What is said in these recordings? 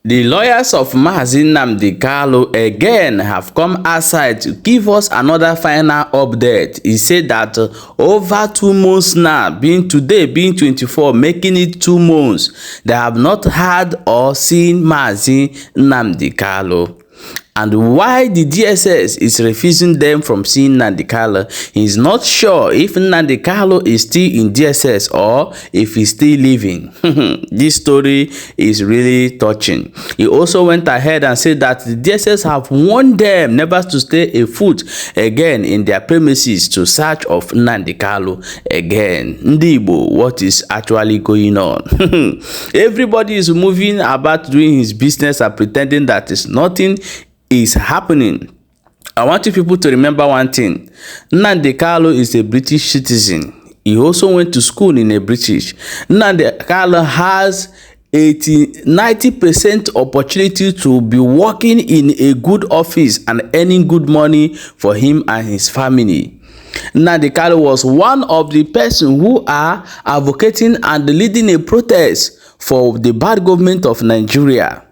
The lawyers of Mazi Nnamdi again have come outside to give us another final update. He said that over 2 months now, being 24, making it 2 months, they have not heard or seen Mazi Nnamdi. And why the DSS is refusing them from seeing Nnamdi, he is not sure if Nnamdi is still in DSS or if he's still living. This story is really touching. He also went ahead and said that the DSS have warned them never to stay a foot again in their premises to search of Nnamdi again. Ndibo, what is actually going on? Everybody is moving about doing his business and pretending that is nothing is happening. I want you people to remember one thing. Nnamdi is a British citizen. He also went to school in a British. Nnamdi has 90% opportunity to be working in a good office and earning good money for him and his family. Nnamdi was one of the person who are advocating and leading a protest for the bad government of Nigeria.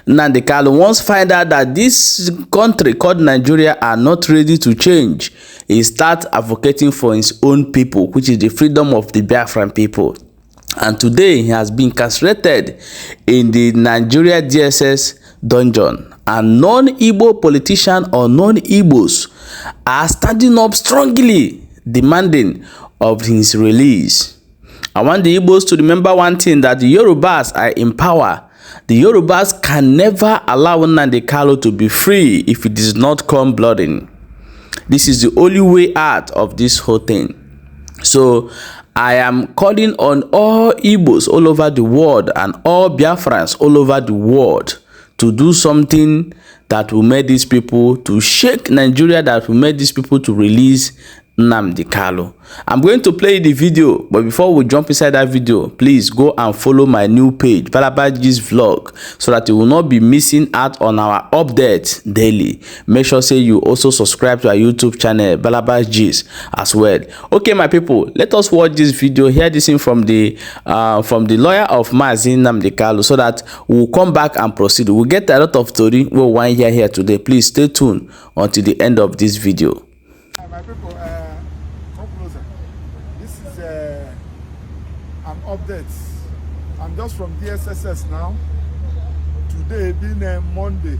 Nnamdi once find out that this country called Nigeria are not ready to change. He start advocating for his own people, which is the freedom of the Biafran people. And today he has been incarcerated in the Nigeria DSS dungeon. And non-Igbo politicians or non-Igbos are standing up strongly demanding of his release. I want the Igbos to remember one thing, that the Yorubas are in power. The Yorubas can never allow Nnamdi to be free if it does not come blooding. This is the only way out of this whole thing. So I am calling on all Igbos all over the world and all Biafrans all over the world to do something that will make these people to shake Nigeria, that will make these people to release Nnamdi. I'm going to play the video, but before we jump inside that video, please go and follow my new page, bânned vlog, so that you will not be missing out on our updates daily. Make sure say you also subscribe to our YouTube channel, bânned Dss, as well. Okay, my people, let us watch this video, hear this in from the lawyer of Mazi Nnamdi, so that we'll come back and proceed. We'll get a lot of story we want here today. Please stay tuned until the end of this video. My people, come closer. This is an update. I'm just from DSSS now. Today being Monday,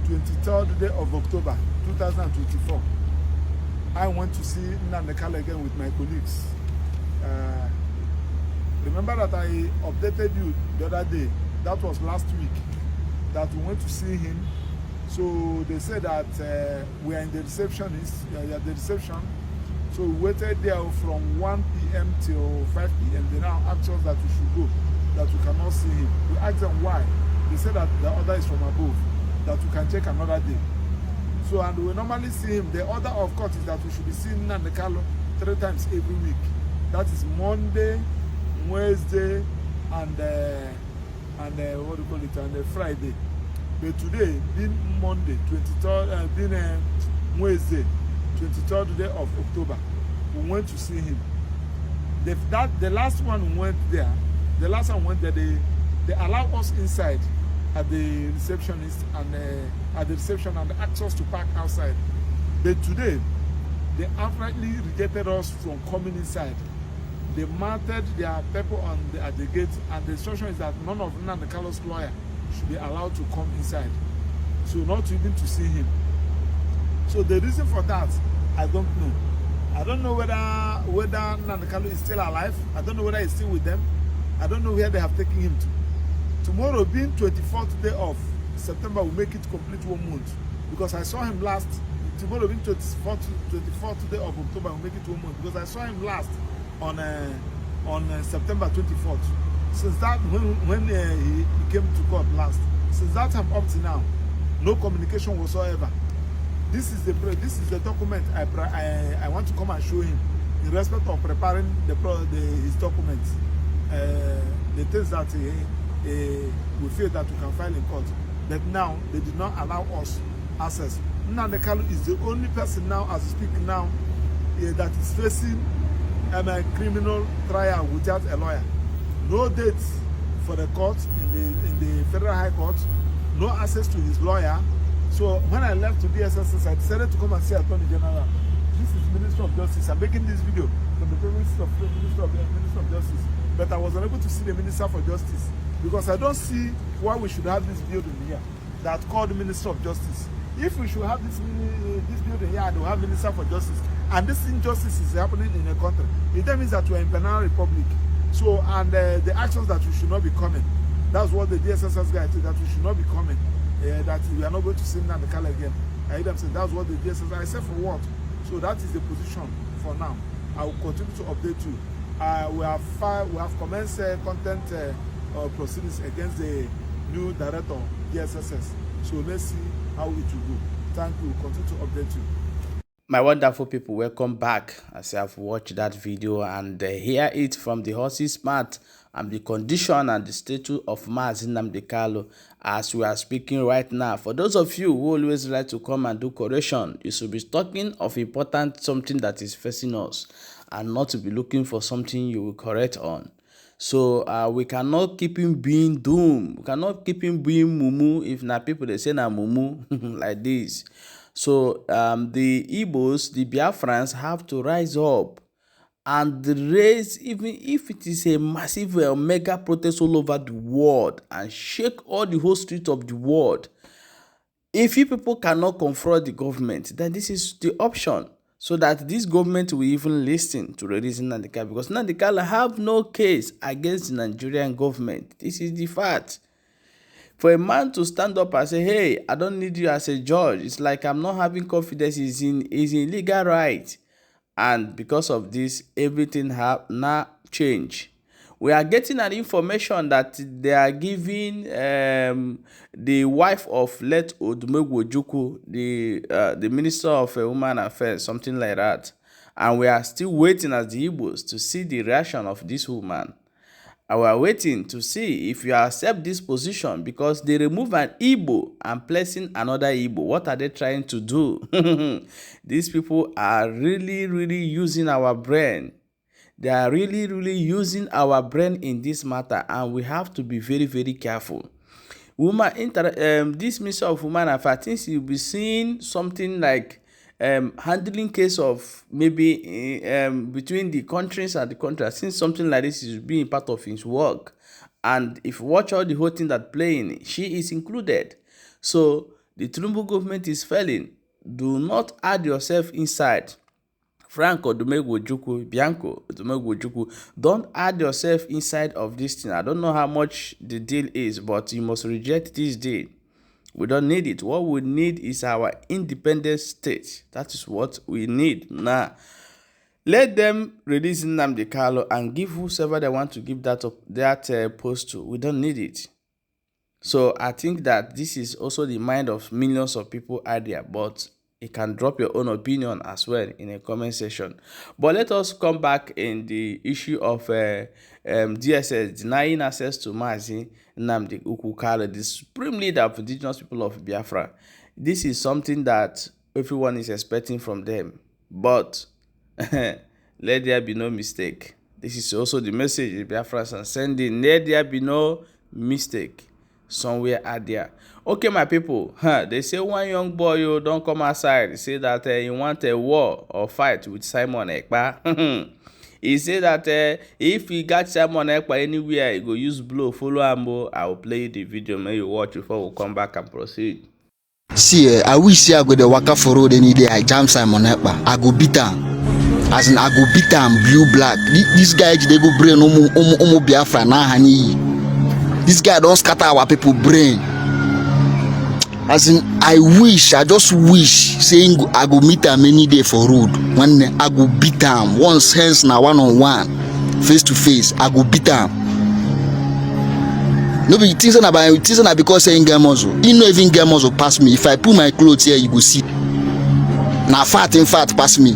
23rd day of October 2024. I went to see Nnamdi again with my colleagues. Remember that I updated you the other day, that was last week, that we went to see him. So they said that we are in the receptionist, at the reception. So we waited there from 1 p.m. till 5 p.m. They now asked us that we should go, that we cannot see him. We asked them why. They said that the order is from above, that we can check another day. So, and we normally see him. The order of course is that we should be seeing Nnamdi 3 times every week. That is Monday, Wednesday, and what do you call it, and Friday. But today, being Monday, 23rd, being Wednesday, 23rd day of October, we went to see him. The last one we went there. The last one went there. They allowed us inside at the receptionist and at the reception and asked us to park outside. But today, they outrightly rejected us from coming inside. They mounted their people at the gate, and the instruction is that none of Nnamdi's lawyer should be allowed to come inside, so not even to see him. So the reason for that, I don't know. I don't know whether Nnamdi is still alive. I don't know whether he's still with them. I don't know where they have taken him to. Tomorrow being 24th day of September will make it complete 1 month, because I saw him last. Tomorrow being 24th day of October will make it 1 month, because I saw him last on September 24th. Since that, when he came to court last, since that time up to now, no communication whatsoever. This is the document I want to come and show him in respect of preparing his documents, the things that we feel that we can file in court. But now they did not allow us access. Nnamdi is the only person now, as we speak now, that is facing a criminal trial without a lawyer. No date for the court in the Federal High Court, no access to his lawyer. So when I left to DSS, I decided to come and see Attorney General. This is Minister of Justice. I'm making this video from the Minister of Justice, but I was unable to see the Minister for Justice because I don't see why we should have this building here that called the Minister of Justice. If we should have this building here, and we have Minister for Justice, and this injustice is happening in a country, it means that we are in Banana Republic. So, and the actions that we should not be coming. That's what the DSS guy said, that we should not be coming. That we are not going to see Nnamdi again. I hear them saying that's what the DSS. I said for what? So that is the position for now. I will continue to update you. We have commenced content proceedings against the new director DSS. So let's see how it will go. Thank you. Continue to update you. My wonderful people, welcome back. As I've watched that video and hear it from the horse's mouth and the condition and the status of Mazi Nnamdi as we are speaking right now. For those of you who always like to come and do correction, you should be talking of important something that is facing us and not to be looking for something you will correct on. So we cannot keep him being doomed. We cannot keep him being mumu. If na people they say na mumu like this. So the Igbos, the Biafrans have to rise up and raise, even if it is a massive mega protest all over the world and shake all the whole street of the world. If you people cannot confront the government, then this is the option. So that this government will even listen to the reason Nnamdi, because Nnamdi have no case against the Nigerian government. This is the fact. For a man to stand up and say, hey, I don't need you as a judge, it's like I'm not having confidence, is in legal right. And because of this, everything have now changed. We are getting an information that they are giving the wife of late Odumegwu Ojukwu, the Minister of Women Affairs, something like that. And we are still waiting as the Igbos to see the reaction of this woman. And we are waiting to see if you accept this position, because they remove an Igbo and placing another Igbo. What are they trying to do? These people are really using our brain. They are really using our brain in this matter, and we have to be very careful. This Minister of Women Affairs, I think you'll be seeing something like handling case of maybe between the countries and the country. I think something like this is being part of his work. And if you watch all the whole thing that playing, she is included. So the Tinubu government is failing. Do not add yourself inside. Franco Odumegwu Ojukwu, Bianco Odumegwu Ojukwu, don't add yourself inside of this thing. I don't know how much the deal is, but you must reject this deal. We don't need it. What we need is our independent state. That is what we need now. Let them release Nnamdi and give whoever they want to give that post to. We don't need it. So I think that this is also the mind of millions of people out there, but you can drop your own opinion as well in a comment section. But let us come back in the issue of DSS denying access to Mazi Nnamdi, the supreme leader of indigenous people of Biafra. This is something that everyone is expecting from them. But let there be no mistake. This is also the message the Biafrans are sending. Let there be no mistake somewhere out there. Okay, my people, they say one young boy, you don't come outside, say that he want a war or fight with Simon Ekpa. He said that if he got Simon Ekpa anywhere, he go use blow, follow Ambo. I will play the video, may you watch before we come back and proceed. See, I wish I go the waka for road any day. I jam Simon Ekpa. I go beat him. As in, I go beat him blue black. This guy, they go brain omo Biafra na hani. This guy don't scatter our people brain. As in, I just wish saying I go meet him any day for road. When I go beat him once, hence now one-on-one, face to face, I go beat him. No be things about because saying game muscle. He no even game muscle pass me. If I put my clothes here, you go see. Now fat pass me.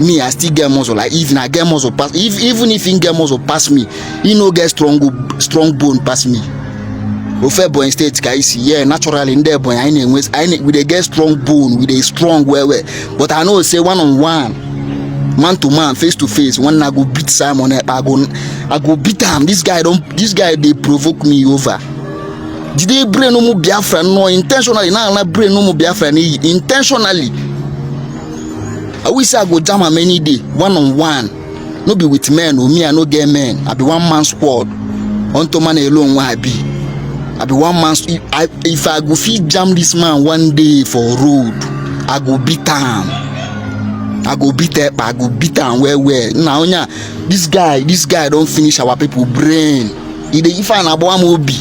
Me, I still get muscle. Like even I get muscle pass. Even if he get muscle pass me, he no get strong bone pass me. Ofe boy state guys, yeah, naturally in there boy. We they get strong bone, we they strong well. But I know say one-on-one, man to man, face to face. When I go beat Simon Ekpa, I go beat him. This guy they provoke me over. Did they bring no more Biafra? No, intentionally. Now I bring no more Biafra. Intentionally. I wish I go jam a many day, one on one. No be with men, or me I no get men. I be one man squad. Unto man alone why I be. I be one man. If I go feed jam this man one day for road, I go beat him. I go beat him. I go beat him where. Now yeah, this guy don't finish our people brain. If I na boy mobi,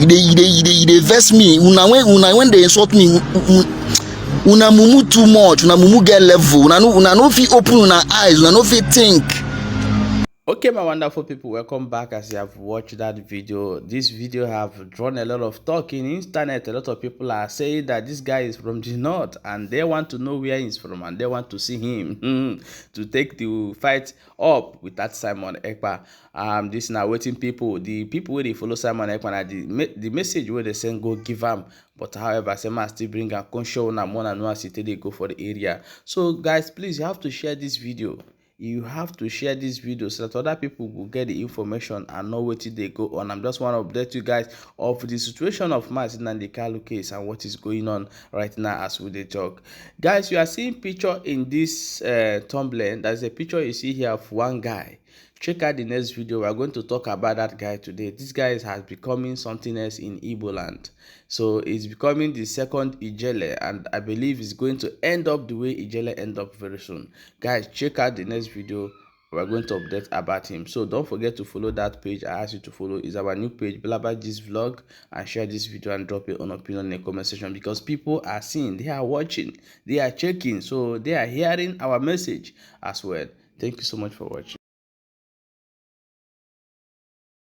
they vex me. Una when they insult me. Una mumu too much, una mumu get level, una no fit open una eyes, una no fit think. Okay, my wonderful people, welcome back. As you have watched that video, this video have drawn a lot of talk in internet. A lot of people are saying that this guy is from the north and they want to know where he's from and they want to see him to take the fight up with that Simon Ekpa. This now waiting people, the people where they follow Simon Ekpa, the message where they send go give him. But however, Sema still bring a conscious and more and more they go for the area. So guys, please, you have to share this video. You have to share this video so that other people will get the information and know what they go on. I'm just want to update you guys of the situation of Mazi and the Kanu case and what is going on right now as we talk. Guys, you are seeing picture in this thumbnail. There's a picture you see here of one guy. Check out the next video. We're going to talk about that guy today. This guy has becoming something else in Igbo land. So it's becoming the second Ijele, and I believe it's going to end up the way Ijele end up very soon. Guys, check out the next video. We're going to update about him. So don't forget to follow that page. I ask you to follow. It's our new page, bânned this vlog, and share this video and drop your own opinion in the comment section, because people are seeing, they are watching, they are checking, so they are hearing our message as well. Thank you so much for watching.